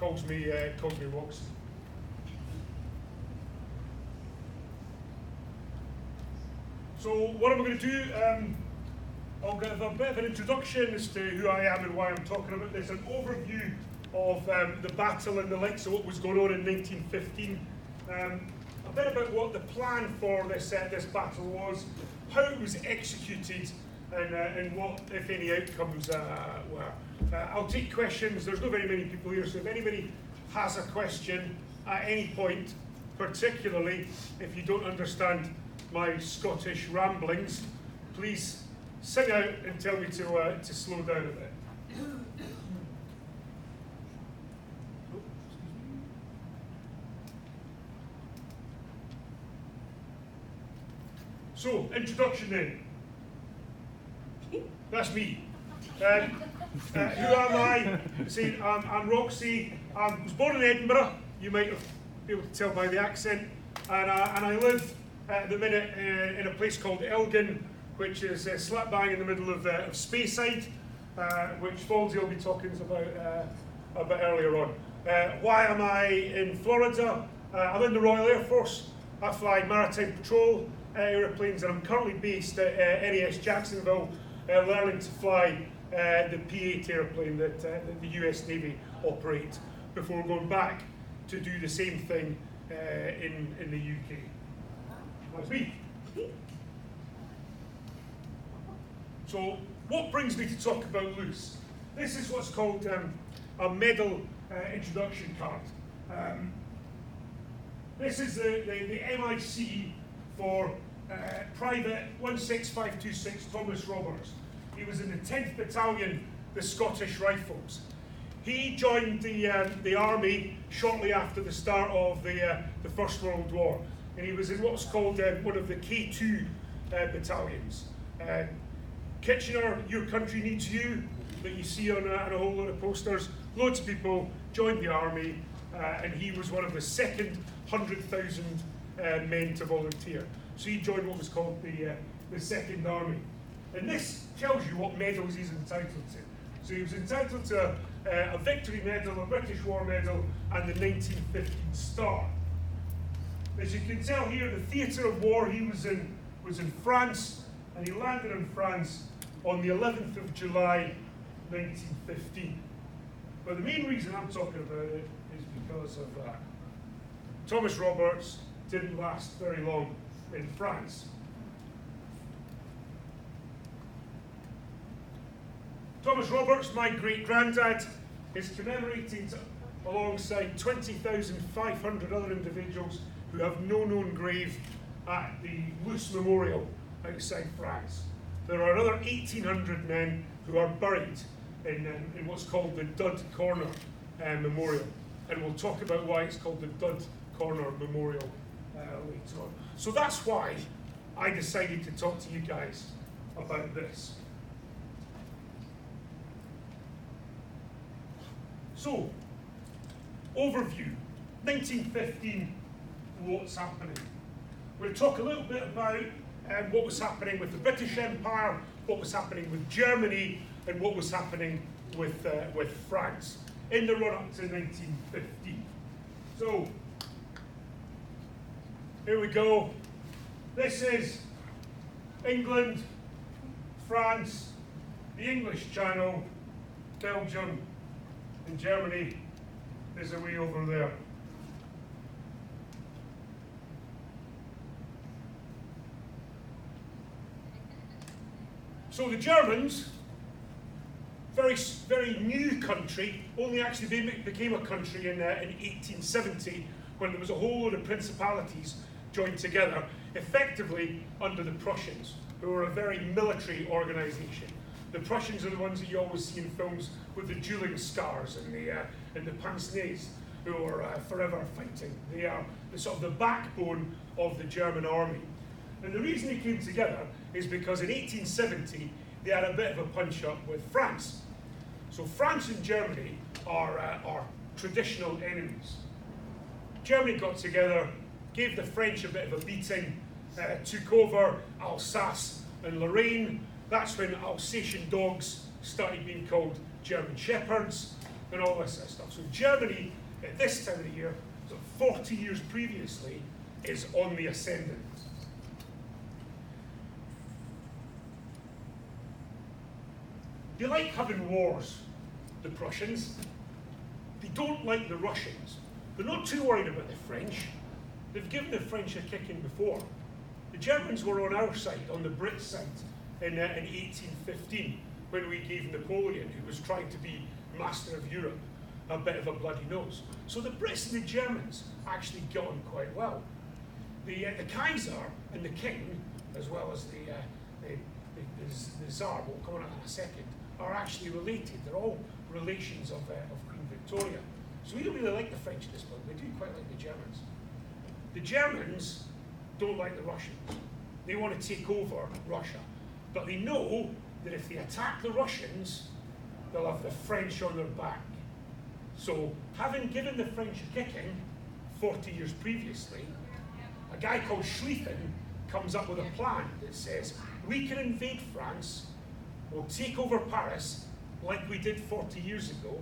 calls me Roxy. So what am I going to do? I'll give a bit of an introduction as to who I am and why I'm talking about this, an overview of the battle and the likes of what was going on in 1915, a bit about what the plan for this battle was, how it was executed, and what, if any, outcomes were. I'll take questions. There's not very many people here, so if anybody has a question at any point, particularly if you don't understand my Scottish ramblings, please sing out and tell me to slow down a bit. So, introduction then. That's me. Who am I? See, I'm Roxy. I was born in Edinburgh. You might be able to tell by the accent. And I live at the minute in a place called Elgin, which is slap bang in the middle of Speyside, which Fonzie will be talking about a bit earlier on. Why am I in Florida? I'm in the Royal Air Force. I fly maritime patrol aeroplanes, and I'm currently based at NAS Jacksonville, learning to fly the P-8 airplane that the US Navy operate before going back to do the same thing in the UK. That's me. So, what brings me to talk about Loos? This is what's called a medal introduction card. This is the MIC for Private 16526 Thomas Roberts. He was in the 10th Battalion, the Scottish Rifles. He joined the army shortly after the start of the First World War, and he was in what's called one of the K2 battalions. Kitchener, your country needs you, that you see on a whole lot of posters. Loads of people joined the army, and he was one of the second 100,000 men to volunteer. So he joined what was called the Second Army. And this tells you what medals he's entitled to. So he was entitled to a Victory Medal, a British War Medal, and the 1915 Star. As you can tell here, the theatre of war he was in France, and he landed in France on the 11th of July, 1915. But the main reason I'm talking about it is because of that. Thomas Roberts didn't last very long in France. Thomas Roberts, my great-granddad, is commemorated alongside 20,500 other individuals who have no known grave at the Loos Memorial outside France. There are another 1,800 men who are buried in what's called the Dud Corner Memorial. And we'll talk about why it's called the Dud Corner Memorial later on. So that's why I decided to talk to you guys about this. So, overview, 1915, what's happening? We'll talk a little bit about what was happening with the British Empire, what was happening with Germany, and what was happening with France in the run-up to 1915. So, here we go. This is England, France, the English Channel, Belgium, and Germany is away over there. So the Germans, very new country, only actually became a country in 1870, when there was a whole load of principalities joined together, effectively under the Prussians, who were a very military organisation. The Prussians are the ones that you always see in films with the dueling scars and the pince-nez, who are forever fighting. They are the sort of the backbone of the German army. And the reason they came together is because in 1870 they had a bit of a punch-up with France. So France and Germany are traditional enemies. Germany got together, gave the French a bit of a beating, took over Alsace and Lorraine. That's when Alsatian dogs started being called German Shepherds. and all this sort of stuff. So Germany, at this time of the year, so 40 years previously, is on the ascendant. They like having wars, the Prussians. They don't like the Russians. They're not too worried about the French. They've given the French a kicking before. The Germans were on our side, on the Brits' side, in 1815, when we gave Napoleon, who was trying to be master of Europe, a bit of a bloody nose. So the Brits and the Germans actually got on quite well. The Kaiser and the King, as well as the Tsar, we'll come on that in a second, are actually related. They're all relations of Queen Victoria. So we don't really like the French at this point. We do quite like the Germans. The Germans don't like the Russians. They want to take over Russia. But they know that if they attack the Russians, they'll have the French on their back. So, having given the French a kicking 40 years previously, a guy called Schlieffen comes up with a plan that says, we can invade France, we'll take over Paris like we did 40 years ago,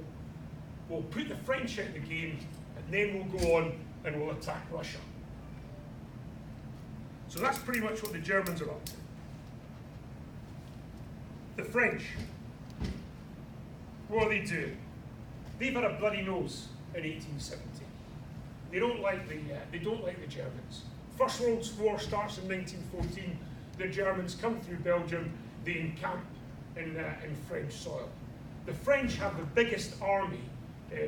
we'll put the French out of the game, and then we'll go on and we'll attack Russia. So that's pretty much what the Germans are up to. The French, what are they doing? They've had a bloody nose in 1870. They don't like the Germans. First World War starts in 1914. The Germans come through Belgium. They encamp in French soil. The French have the biggest army,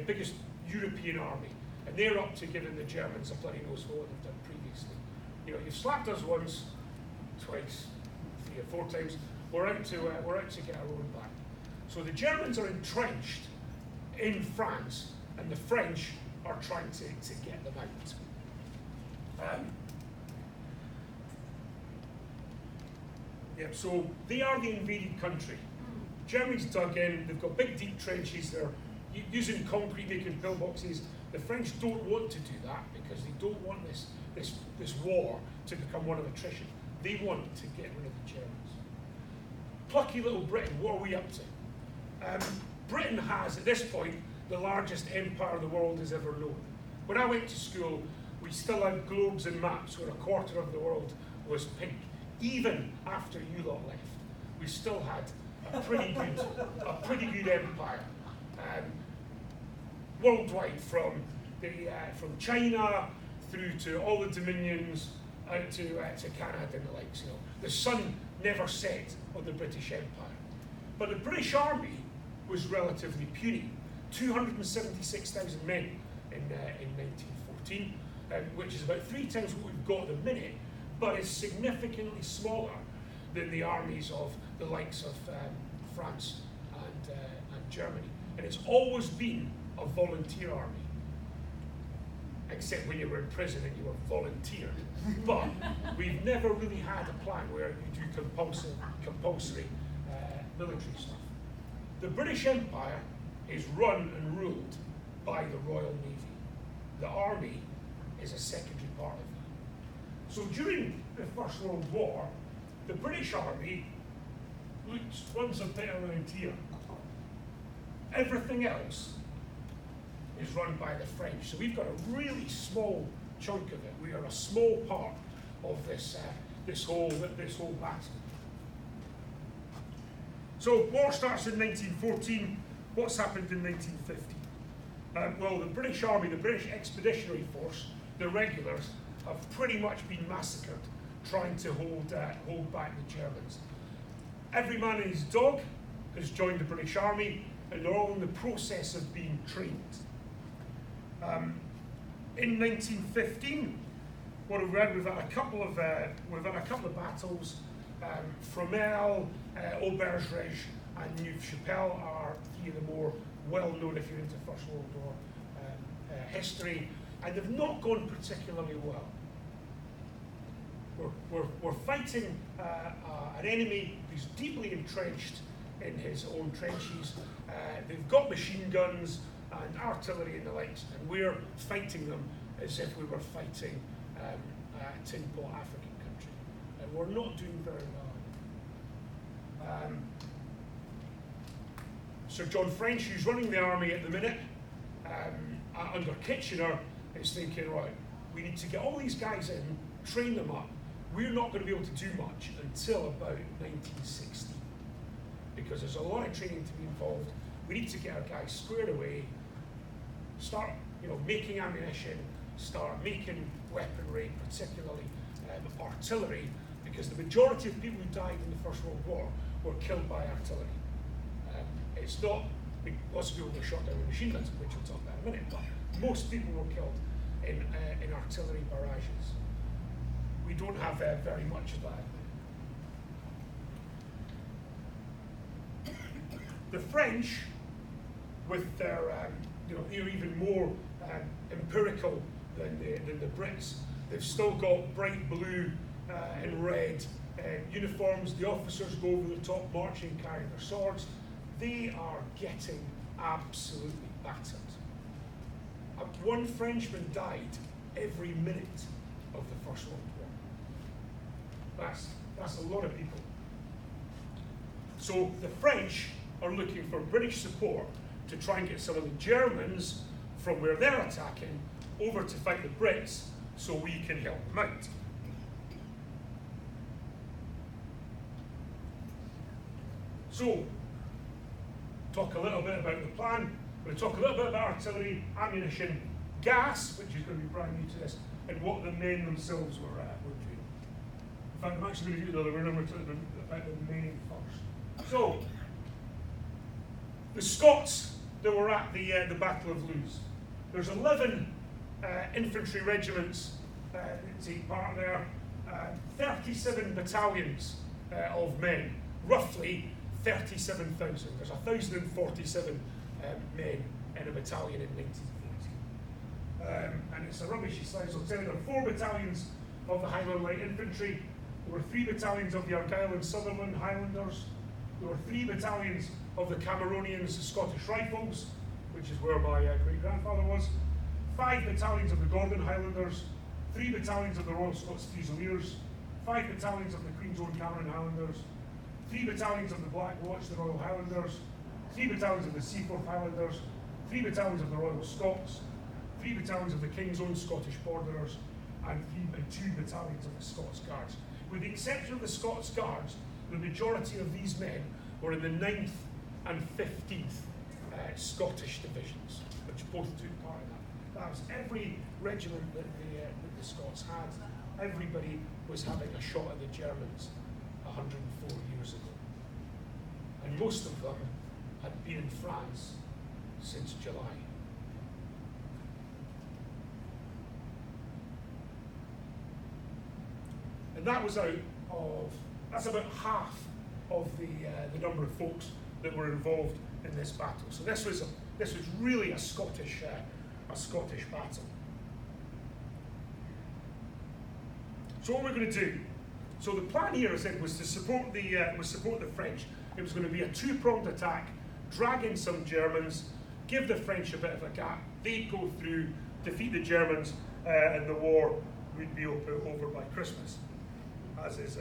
biggest European army, and they're up to giving the Germans a bloody nose for what they've done previously. You know, you've slapped us once, twice, 3 or 4 times. We're out to get our own back. So the Germans are entrenched in France, and the French are trying to get them out. So they are the invaded country. Germany's dug in, they've got big deep trenches, they're using concrete, making pillboxes. The French don't want to do that because they don't want this war to become one of attrition. They want to get rid of the Germans. Plucky little Britain, what are we up to? Britain has, at this point, the largest empire the world has ever known. When I went to school, we still had globes and maps where a quarter of the world was pink. Even after you lot left, we still had a pretty good empire. Worldwide, from China through to all the dominions, out to Canada and the likes. You know, the sun never set on the British Empire. But the British Army was relatively puny. 276,000 men in 1914, which is about 3 times what we've got at the minute, but is significantly smaller than the armies of the likes of France and Germany. And it's always been a volunteer army, except when you were in prison and you were volunteered. But we've never really had a plan where you do compulsory military stuff. The British Empire is run and ruled by the Royal Navy. The army is a secondary part of that. So during the First World War, the British Army runs a bit around here. Everything else is run by the French. So we've got a really small chunk of it. We are a small part of this whole battle. So war starts in 1914. What's happened in 1950? Well, the British Army, the British Expeditionary Force, the regulars, have pretty much been massacred trying to hold back the Germans. Every man and his dog has joined the British Army, and they're all in the process of being trained. In 1915, what we've had, we've had a couple of battles. Fromelles, Aubergine, and Neuve-Chapelle are 3 of the more well-known if you're into First World War history, and they've not gone particularly well. We're fighting an enemy who's deeply entrenched in his own trenches. They've got machine guns and artillery and the likes, and we're fighting them as if we were fighting a tin pot African country. And we're not doing very well. Sir John French, who's running the army at the minute, under Kitchener, is thinking, right, we need to get all these guys in, train them up. We're not going to be able to do much until about 1960, because there's a lot of training to be involved. We need to get our guys squared away, start, making ammunition, start making weaponry, particularly artillery, because the majority of people who died in the First World War were killed by artillery. It's not, lots of people were shot down with machine guns, which we'll talk about in a minute, but most people were killed in artillery barrages. We don't have very much of that. The French, with their, they're even more empirical than the Brits. They've still got bright blue and red uniforms. The officers go over the top marching, carrying their swords. They are getting absolutely battered. One Frenchman died every minute of the First World War. That's a lot of people. So the French are looking for British support to try and get some of the Germans from where they're attacking over to fight the Brits so we can help them out. So, talk a little bit about the plan. We're going to talk a little bit about artillery, ammunition, gas, which is going to be brand new to this, and what the men themselves were doing. In fact, I'm actually going to do the other way, and we're talking about the men first. So, the Scots that were at the Battle of Loos. There's 11 infantry regiments that take part there, 37 battalions of men, roughly 37,000. There's 1,047 men in a battalion in 1940. And it's a rubbishy slide, so I'll tell you there are 4 battalions of the Highland Light Infantry, there were 3 battalions of the Argyll and Sutherland Highlanders, there were 3 battalions of the Cameronians Scottish Rifles, which is where my great-grandfather was, 5 battalions of the Gordon Highlanders, 3 battalions of the Royal Scots Fusiliers, 5 battalions of the Queen's Own Cameron Highlanders, 3 battalions of the Black Watch, the Royal Highlanders, 3 battalions of the Seaforth Highlanders, 3 battalions of the Royal Scots, 3 battalions of the King's Own Scottish Borderers, and 2 battalions of the Scots Guards. With the exception of the Scots Guards, the majority of these men were in the 9th and 15th Scottish divisions, which both took part in that. That was every regiment that the Scots had. Everybody was having a shot at the Germans 104 years ago. And most of them had been in France since July. And that was that's about half of the number of folks that were involved in this battle. So this was really a Scottish battle. So what we're going to do? So the plan here, as I said, was to support the French. It was going to be a 2-pronged attack, drag in some Germans, give the French a bit of a gap. They'd go through, defeat the Germans, and the war would be over by Christmas, as is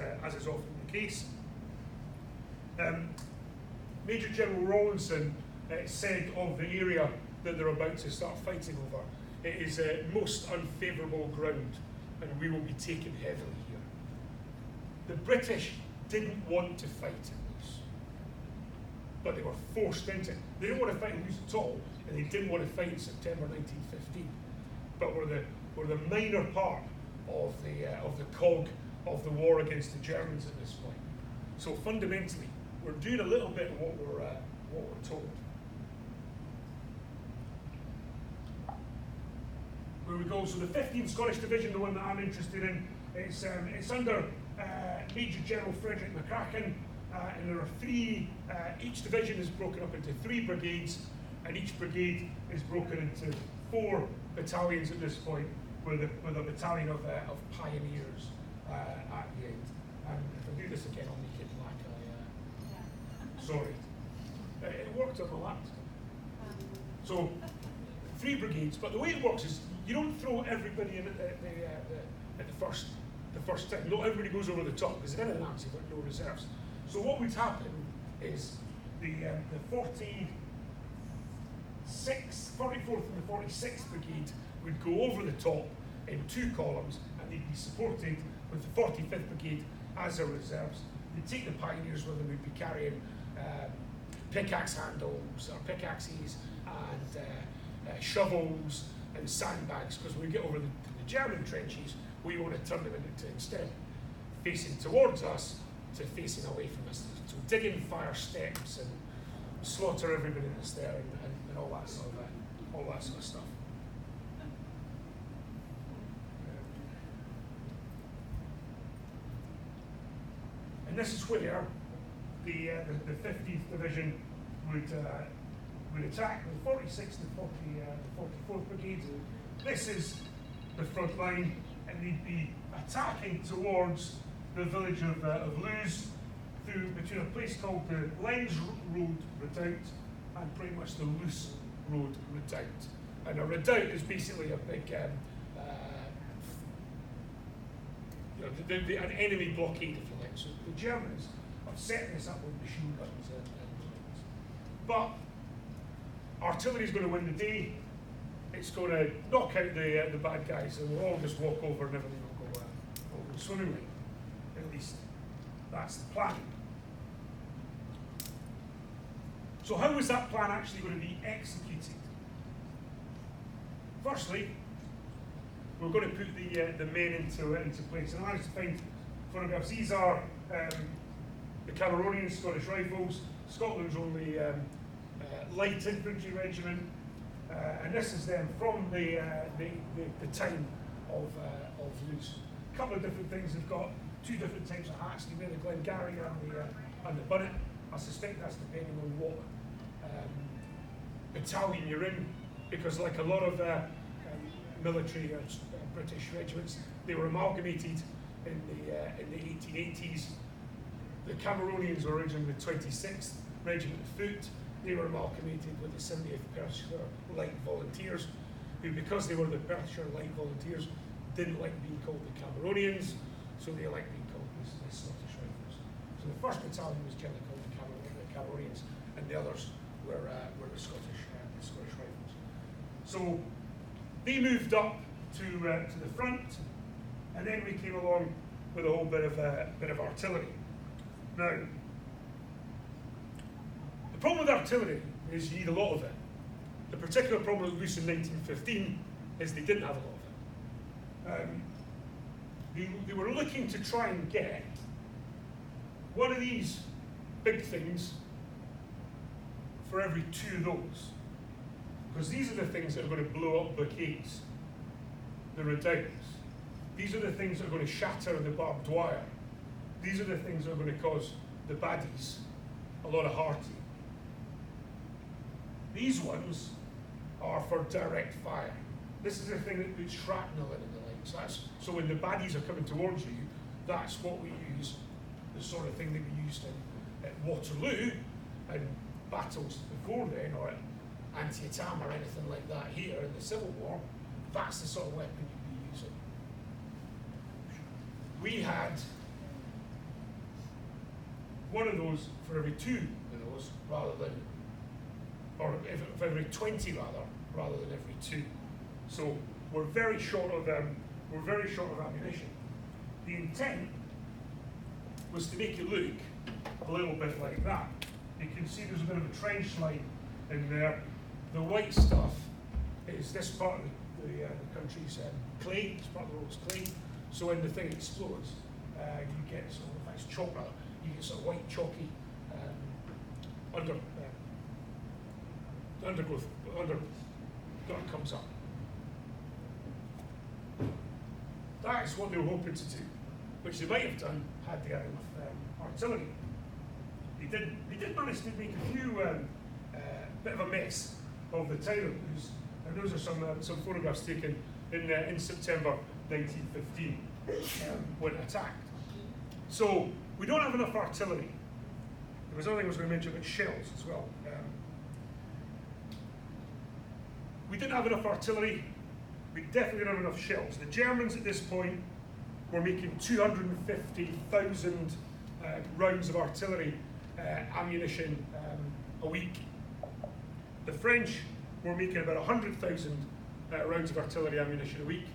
often the case. Major General Rawlinson said of the area that they're about to start fighting over, it is most unfavourable ground, and we will be taken heavily here. The British didn't want to fight in Loos, but they were forced into it. They didn't want to fight in Loos at all, and they didn't want to fight in September 1915, but were the minor part of the cog of the war against the Germans at this point. So fundamentally, we're doing a little bit of what we're told. Where we go, so the 15th Scottish Division, the one that I'm interested in, it's under Major General Frederick McCracken, and there are 3, each division is broken up into 3 brigades, and each brigade is broken into 4 battalions at this point, with a battalion of pioneers at the end. And if I do this again, I'll make it black. Sorry. It worked on the last. So 3 brigades, but the way it works is you don't throw everybody in at the first time. Not everybody goes over the top, because then an answer, but no reserves. So what would happen is the 40 44th and the 46th Brigade would go over the top in 2 columns, and they'd be supported with the 45th Brigade as their reserves. They'd take the pioneers with them, who'd be carrying pickaxe handles, or pickaxes, and shovels and sandbags, because when we get over the German trenches, we want to turn them into, instead of facing towards us, to facing away from us. So dig in fire steps and slaughter everybody that's there, and all that sort of stuff. And this is where the 50th Division would attack the 46th and 44th Brigades. This is the front line, and they'd be attacking towards the village of Loos, through between a place called the Lens Road Redoubt and pretty much the Loos Road Redoubt. And a redoubt is basically a big, an enemy blockade, if you like. So the Germans are setting this up with machine guns and but artillery is going to win the day. It's going to knock out the bad guys, and we'll all just walk over and everything will go swimmingly. At least that's the plan. So how was that plan actually going to be executed? Firstly, we're going to put the men into place. And I managed to find photographs. These are the Cameronian Scottish Rifles, Scotland's only light infantry regiment, and this is them from the time of Loos. A couple of different things. They've got 2 different types of hats. They wear the Glengarry and the bonnet. I suspect that's depending on what battalion you're in, because like a lot of military British regiments, they were amalgamated in the 1880s. The Cameronians were originally the 26th Regiment of Foot. They were amalgamated with the 70th Perthshire Light Volunteers, who, because they were the Perthshire Light Volunteers, didn't like being called the Cameronians, so they liked being called the Scottish Rifles. So the first battalion was generally called the Cameronians, and the others were the Scottish Rifles. So they moved up to the front, and then we came along with a whole bit of artillery. Now, the problem with artillery is you need a lot of it. The particular problem with Loos in 1915 is they didn't have a lot of it. They were looking to try and get one of these big things for every 2 of those. Because these are the things that are going to blow up blockades, the redoubts. These are the things that are going to shatter the barbed wire. These are the things that are going to cause the baddies a lot of heartache. These ones are for direct fire. This is the thing that puts shrapnel in and the like. So when the baddies are coming towards you, that's what we use, the sort of thing that we used at Waterloo and battles before then, or Antietam or anything like that here in the Civil War. That's the sort of weapon you'd be using. We had one of those for every 2 of those, rather than, or for every 20 rather than every 2. So we're very short of ammunition. The intent was to make it look a little bit like that. You can see there's a bit of a trench line in there. The white stuff is this part of the country's clay. It's part of the world's clay. So when the thing explodes, you get sort of, if it's chalk, you get sort of white chalky undergrowth, that comes up. That is what they were hoping to do, which they might have done had they had enough artillery. They didn't. They did manage to make a few bit of a mess of the town of Loos, and those are some photographs taken in September 1915 when attacked. So we don't have enough artillery. There was another thing I was going to mention about shells as well. We didn't have enough artillery. We definitely didn't have enough shells. The Germans at this point were making 250,000 rounds of artillery ammunition a week. The French were making about 100,000 rounds of artillery ammunition a week.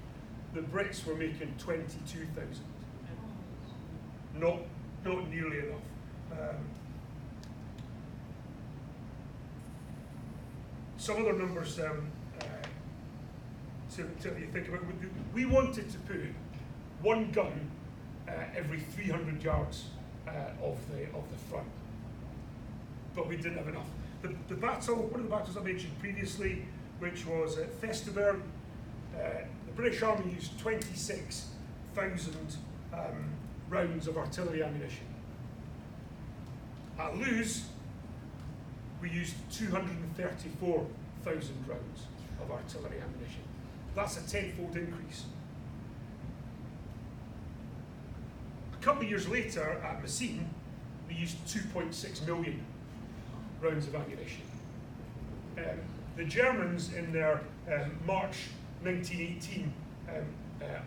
The Brits were making 22,000. Not nearly enough. Some other numbers to you think about. We wanted to put one gun every 300 yards of the front, but we didn't have enough. The battle, one of the battles I mentioned previously, which was at Roxburgh, the British Army used 26,000 rounds of artillery ammunition. At Loos, we used 234,000 rounds of artillery ammunition. That's a 10-fold increase. A couple of years later, at Messines, we used 2.6 million rounds of ammunition. The Germans, in their March 1918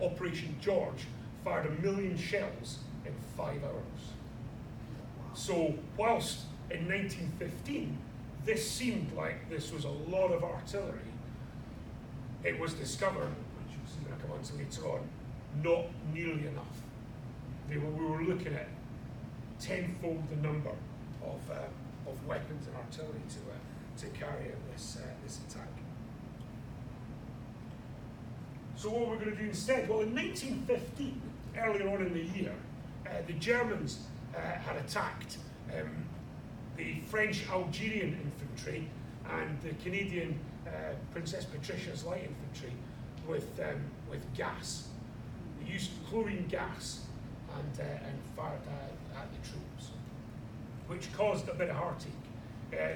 Operation George, fired 1 million shells in 5 hours. So whilst in 1915 this seemed like this was a lot of artillery, it was discovered, which you'll see when I come on to later on, not nearly enough. We were looking at tenfold the number of weapons and artillery to carry out this attack. So what we're going to do instead? Well, in 1915, earlier on in the year, the Germans had attacked the French Algerian infantry and the Canadian Princess Patricia's light infantry with gas. They used chlorine gas and fired at the troops, which caused a bit of heartache.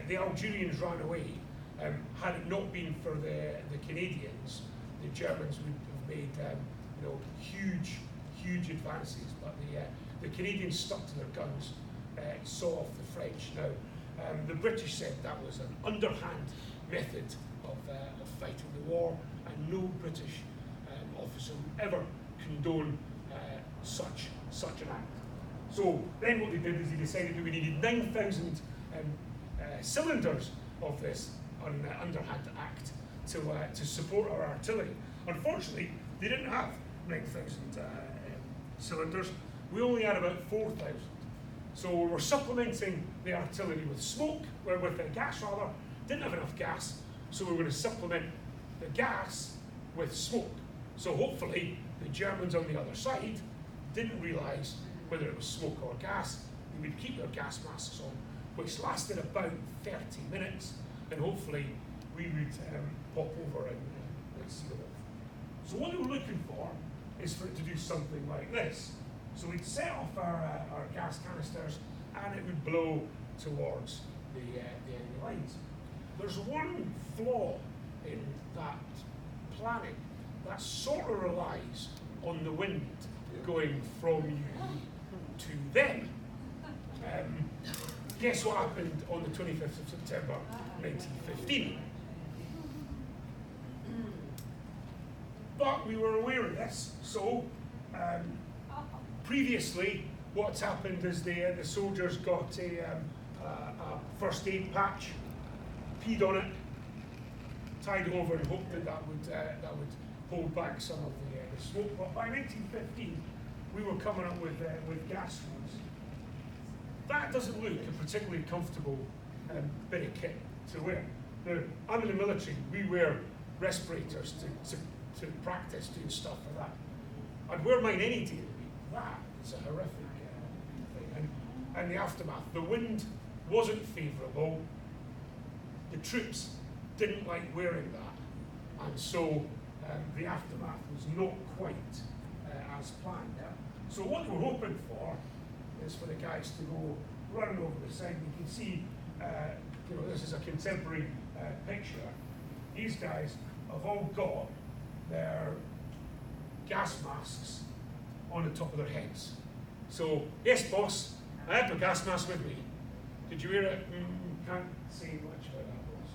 The Algerians ran away. Had it not been for the Canadians, the Germans would have made huge advances. But the Canadians stuck to their guns, saw off the French. Now, the British said that was an underhand method of fighting the war, and no British officer would ever condone such an act. So then what they did is they decided that we needed 9,000 cylinders of this underhand act to support our artillery. Unfortunately, they didn't have 9,000 cylinders. We only had about 4,000. So we were supplementing the artillery with smoke, with gas rather. Didn't have enough gas, so we were going to supplement the gas with smoke. So hopefully the Germans on the other side didn't realise whether it was smoke or gas. They would keep their gas masks on, which lasted about 30 minutes, and hopefully we would pop over and see them off. So what they were looking for is for it to do something like this. So we'd set off our gas canisters, and it would blow towards the enemy lines. There's one flaw in that planning that sort of relies on the wind going from you to them. Guess what happened on the 25th of September 1915? But we were aware of this, so previously what's happened is the soldiers got a first aid patch, peed on it, tied it over and hoped that would hold back some of the smoke. But by 1915 we were coming up with gas fuels. That doesn't look a particularly comfortable bit of kit to wear. Now, I'm in the military, we wear respirators to practice doing stuff like that. I'd wear mine any day of the week. That is a horrific thing. And the aftermath, the wind wasn't favourable, the troops didn't like wearing that, and so the aftermath was not quite as planned. So what they were hoping for is for the guys to go running over the side. You can see, this is a contemporary picture. These guys have all got their gas masks on the top of their heads. So, yes, boss, I had my gas mask with me. Did you wear it? Can't say much about that, boss.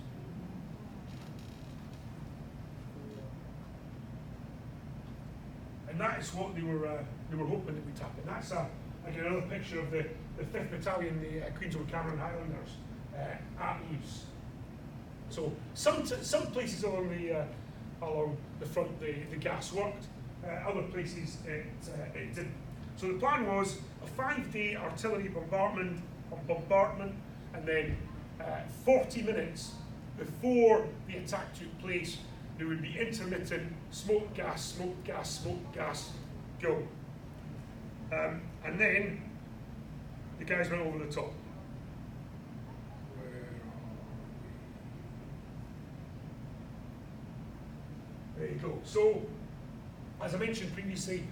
And that is what they were hoping that would happen. That's again another picture of the 5th Battalion, the Queen's Old Cameron Highlanders at Loos. So some places along the front the gas worked, other places it didn't. So the plan was a 5-day artillery bombardment, and then 40 minutes before the attack took place, there would be intermittent smoke, gas, go. And then the guys went over the top. There you go. So, as I mentioned previously,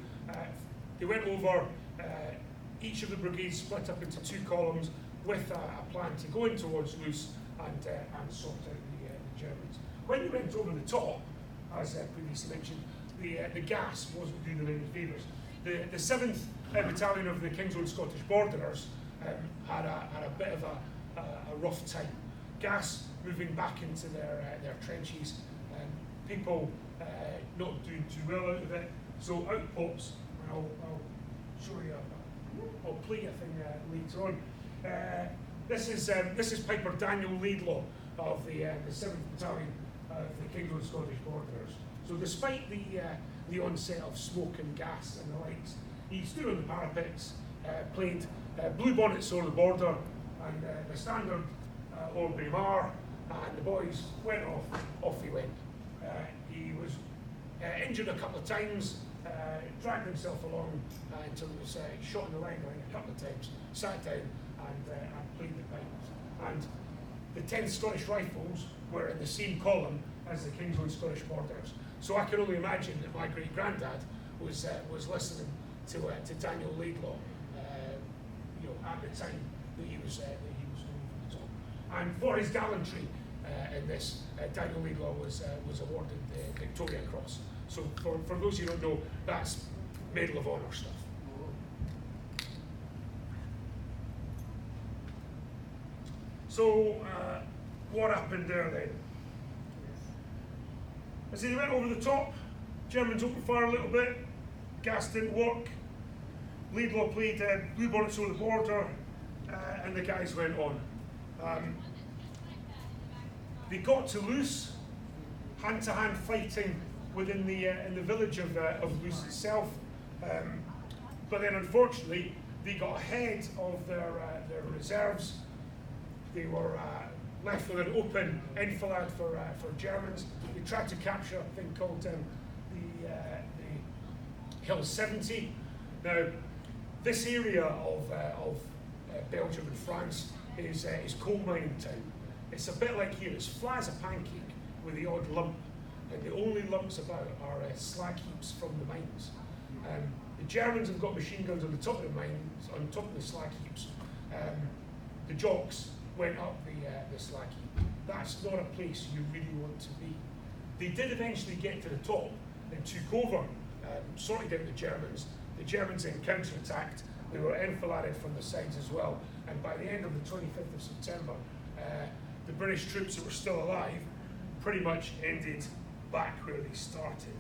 they went over, each of the brigades split up into 2 columns with a plan to go in towards Loos and sort out the Germans. When they went over the top, as previously mentioned, the gas wasn't doing them any favours. The 7th Battalion of the King's Own Scottish Borderers had a bit of a rough time. Gas moving back into their trenches, people not doing too well out of it. So out pops, and I'll show you. I'll play a thing later on. This is Piper Daniel Laidlaw of the 7th Battalion of the King's Own Scottish Borderers. So despite the onset of smoke and gas and the likes, he stood on the parapets, played Blue Bonnets over the border and the standard Lord Braemar, and the boys went off he went. He was injured a couple of times, dragged himself along until he was shot in the leg a couple of times, sat down and played the pipes. And the 10th Scottish Rifles were in the same column as the King's Own Scottish Borderers. So I can only imagine that my great granddad was listening to Daniel Laidlaw, at the time that he was going over the top. And for his gallantry in this, Daniel Laidlaw was awarded the Victoria Cross. So for those who don't know, that's Medal of Honor stuff. So what happened there then? As they went over the top, Germans opened fire a little bit, gas didn't work, Laidlaw played Blue Bonnets over the border, and the guys went on. They got to Loos, hand-to-hand fighting within in the village of Loos itself, but then unfortunately they got ahead of their reserves. They were left with an open enfilade for Germans. They tried to capture a thing called the Hill 70. Now, this area of Belgium and France is coal mining town. It's a bit like here. It's flat as a pancake with the odd lump, and the only lumps about are slag heaps from the mines. The Germans have got machine guns on the top of the mines, on top of the slag heaps. The Jocks went up the slag heap. That's not a place you really want to be. They did eventually get to the top and took over, sorted out the Germans. The Germans then counter-attacked. They were enfiladed from the sides as well. And by the end of the 25th of September, the British troops that were still alive pretty much ended back where they started.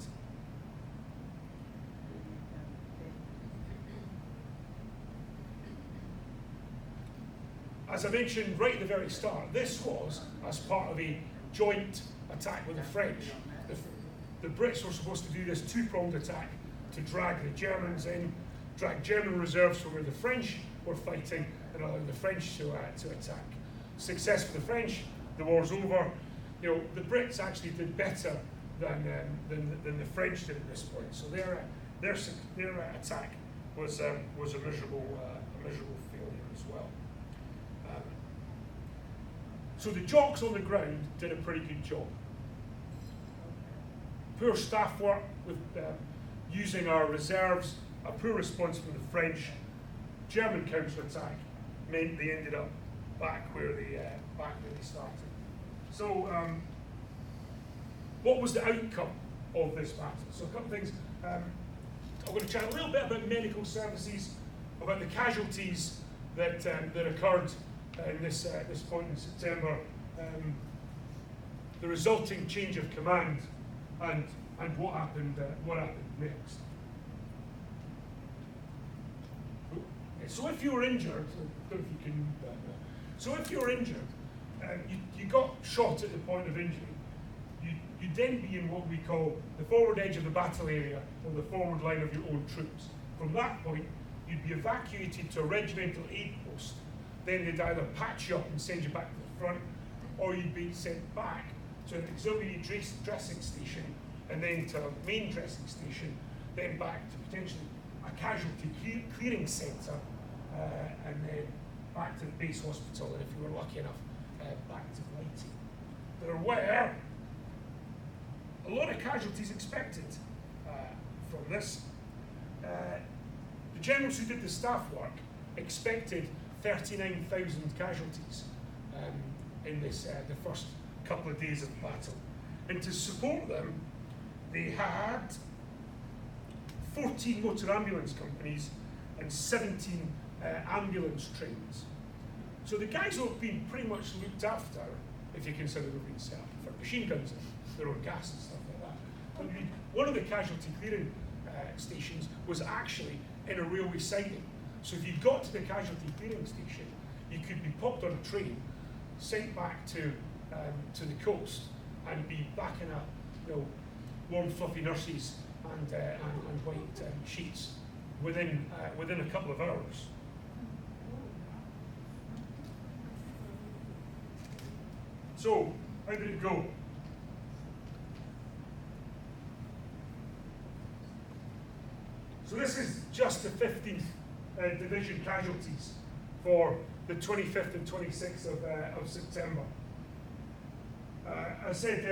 As I mentioned right at the very start, this was as part of a joint attack with the French. The Brits were supposed to do this 2-pronged attack to drag the Germans in, drag German reserves from where the French were fighting, and allow the French to attack. Success for the French, the war's over. The Brits actually did better than the French did at this point. So their attack was a miserable failure as well. So the Jocks on the ground did a pretty good job. Poor staff work with using our reserves, a poor response from the French, German counter-attack meant they ended up back where they started. So what was the outcome of this battle? So a couple of things. I'm going to chat a little bit about medical services, about the casualties that occurred in this point in September, the resulting change of command, and what happened next. So if you were injured, I don't know if you can. So if you were injured, you got shot at the point of injury, you'd then be in what we call the forward edge of the battle area, or the forward line of your own troops. From that point, you'd be evacuated to a regimental aid post. Then they'd either patch you up and send you back to the front, or you'd be sent back to an auxiliary dressing station, and then to a main dressing station, then back to potentially a casualty clearing centre, and then back to the base hospital, and if you were lucky enough, back to Blighty. There were a lot of casualties expected from this. The generals who did the staff work expected 39,000 casualties in this, the first couple of days of the battle. And to support them, they had 14 motor ambulance companies and 17 ambulance trains. So the guys have been pretty much looked after, if you consider they've been set up for machine guns and their own gas and stuff like that. But one of the casualty clearing stations was actually in a railway siding. So if you got to the casualty clearing station, you could be popped on a train, sent back to the coast, and be back in a warm, fluffy nurses and white sheets within a couple of hours. So how did it go? So this is just the 15th Division casualties for the 25th and 26th of September. I said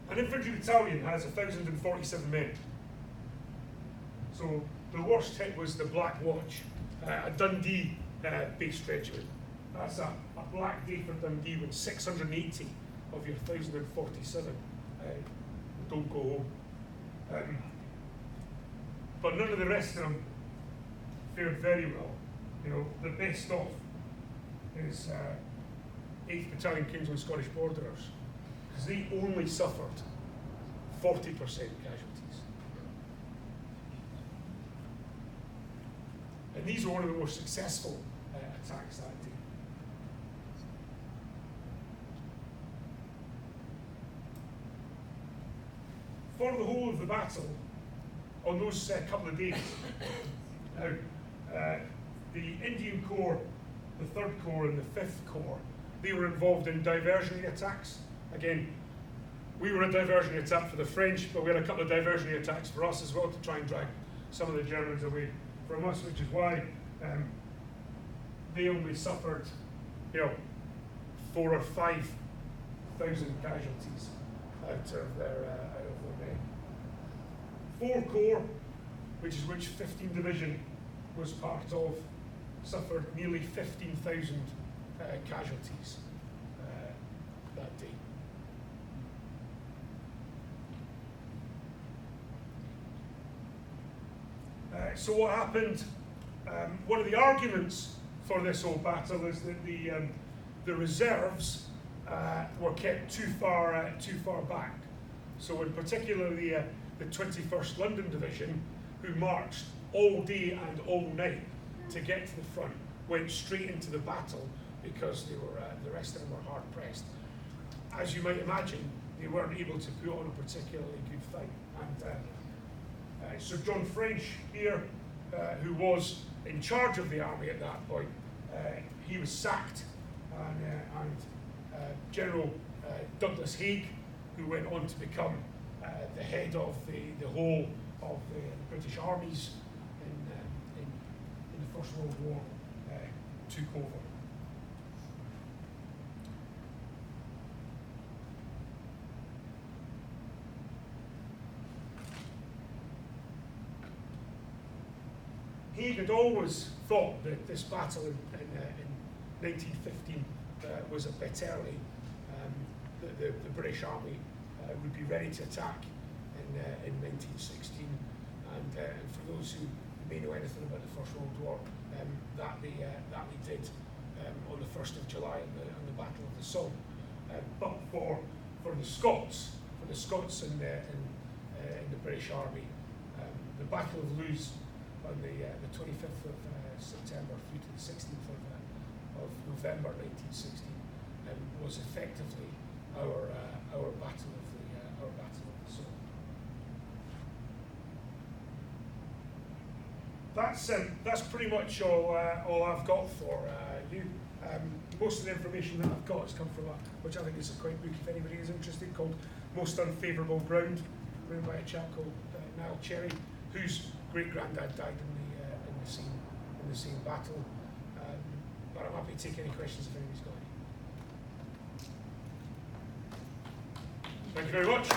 an infantry battalion has 1,047 men. So the worst hit was the Black Watch, a Dundee based regiment. That's a black day for Dundee when 680 of your 1,047 don't go home. But none of the rest of them fared very well. The best off is 8th Battalion Kingsland Scottish Borderers, because they only suffered 40% casualties. And these were one of the most successful attacks that day. For the whole of the battle, on those couple of days, now, the Indian Corps, the 3rd Corps and the 5th Corps, they were involved in diversionary attacks. Again, we were a diversionary attack for the French, but we had a couple of diversionary attacks for us as well to try and drag some of the Germans away from us, which is why they only suffered 4,000 or 5,000 casualties out of their men. 4 Corps, which 15th Division was part of, suffered nearly 15,000 casualties that day. So what happened? One of the arguments for this whole battle is that the reserves were kept too far back. So in particular, the 21st London Division, who marched all day and all night to get to the front, went straight into the battle because the rest of them were hard pressed. As you might imagine, they weren't able to put on a particularly good fight. And Sir John French here, who was in charge of the army at that point, he was sacked, and General Douglas Haig, who went on to become the head of the whole of the British armies in the First World War, took over. Haig had always thought that this battle in 1915 was a bit early. The British Army would be ready to attack in 1916, and for those who may know anything about the First World War, that they did on the 1st of July in the Battle of the Somme. But for the Scots in the British Army, the Battle of Loos on the 25th of September through to the 16th of November 1916 was effectively our battle of the Somme. That's pretty much all I've got for you. Most of the information that I've got has come from which I think is a quite book if anybody is interested, called Most Unfavourable Ground, written by a chap called Niall Cherry, whose great granddad died in the same battle. But I'm happy to take any questions if anybody's got any. Thank you very much.